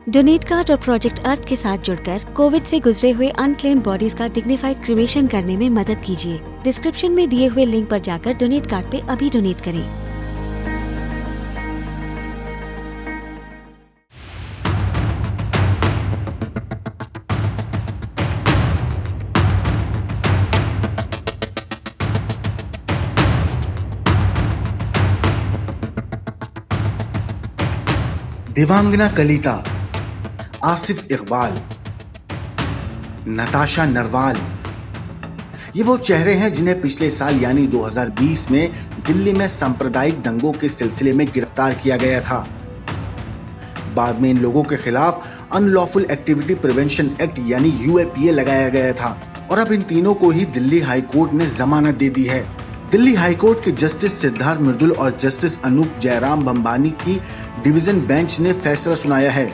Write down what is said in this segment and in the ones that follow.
Donate card और project अर्थ के साथ जुड़कर कोविड से गुजरे हुए अनक्लेम्ड बॉडीज का डिग्निफाइड क्रिमेशन करने में मदद कीजिए। डिस्क्रिप्शन में दिए हुए लिंक पर जाकर डोनेट कार्ड पे अभी डोनेट करें। देवांगना कलिता, आसिफ इकबाल, नताशा नरवाल, ये वो चेहरे हैं जिन्हें पिछले साल यानी 2020 में दिल्ली में सांप्रदायिक दंगों के सिलसिले में गिरफ्तार किया गया था। बाद में इन लोगों के खिलाफ अनलॉफुल एक्टिविटी प्रिवेंशन एक्ट यानी यूएपीए लगाया गया था और अब इन तीनों को ही दिल्ली हाई कोर्ट ने जमानत दे दी है। दिल्ली हाई कोर्ट के जस्टिस सिद्धार्थ मृदुल और जस्टिस अनूप जयराम बंबानी की डिवीजन बेंच ने फैसला सुनाया है।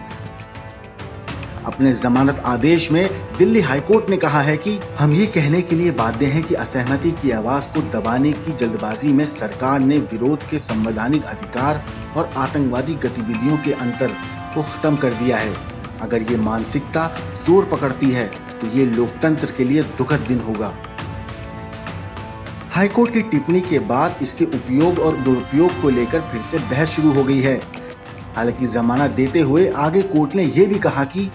अपने जमानत आदेश में दिल्ली हाई कोर्ट ने कहा है कि हम ये कहने के लिए बाध्य हैं कि असहमति की आवाज को दबाने की जल्दबाजी में सरकार ने विरोध के संवैधानिक अधिकार और आतंकवादी गतिविधियों के अंतर को खत्म कर दिया है। अगर ये मानसिकता जोर पकड़ती है तो ये लोकतंत्र के लिए दुखद दिन होगा। हाईकोर्ट की टिप्पणी के बाद इसके उपयोग और दुरुपयोग को लेकर फिर से बहस शुरू हो गई है। हालांकि जमानत देते हुए आगे कोर्ट ने यह भी कहा कि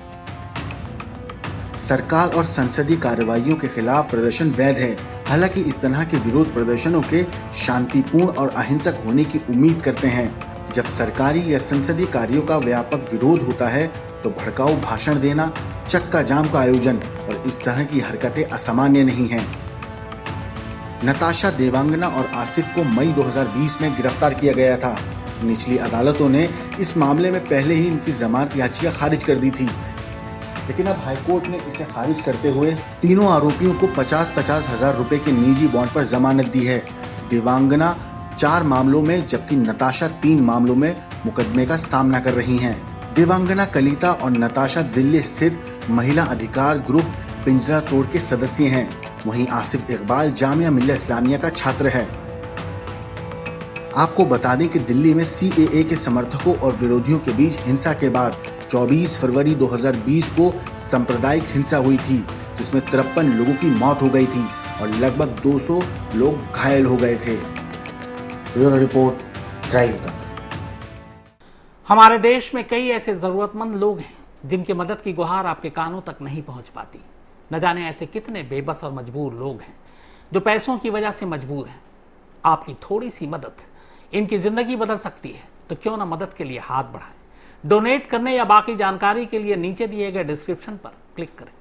सरकार और संसदीय कार्रवाइयों के खिलाफ प्रदर्शन वैध है। हालांकि इस तरह के विरोध प्रदर्शनों के शांतिपूर्ण और अहिंसक होने की उम्मीद करते हैं। जब सरकारी या संसदीय कार्यों का व्यापक विरोध होता है तो भड़काऊ भाषण देना, चक्का जाम का आयोजन और इस तरह की हरकतें असामान्य नहीं हैं। नताशा, देवांगना और आसिफ को मई 2020 में गिरफ्तार किया गया था। निचली अदालतों ने इस मामले में पहले ही इनकी जमानत याचिका खारिज कर दी थी, लेकिन अब हाईकोर्ट ने इसे खारिज करते हुए तीनों आरोपियों को 50-50 हजार रुपए के निजी बॉन्ड पर जमानत दी है। देवांगना 4 मामलों में जबकि नताशा 3 मामलों में मुकदमे का सामना कर रही हैं। देवांगना कलिता और नताशा दिल्ली स्थित महिला अधिकार ग्रुप पिंजरा तोड़ के सदस्य हैं। वहीं आसिफ इकबाल जामिया मिल्लिया इस्लामिया का छात्र है। आपको बता दें कि दिल्ली में सीएए के समर्थकों और विरोधियों के बीच हिंसा के बाद 24 फरवरी 2020 को सांप्रदायिक हिंसा हुई थी, जिसमें 53 लोगों की मौत हो गई थी और लगभग 200 लोग घायल हो गए थे। ब्यूरो रिपोर्ट, ड्राइव तक। हमारे देश में कई ऐसे जरूरतमंद लोग हैं जिनकी मदद की गुहार आपके कानों तक नहीं पहुंच पाती। न जाने ऐसे कितने बेबस और मजबूर लोग हैं जो पैसों की वजह से मजबूर हैं। आपकी थोड़ी सी मदद इनकी जिंदगी बदल सकती है, तो क्यों ना मदद के लिए हाथ बढ़ाएं। डोनेट करने या बाकी जानकारी के लिए नीचे दिए गए डिस्क्रिप्शन पर क्लिक करें।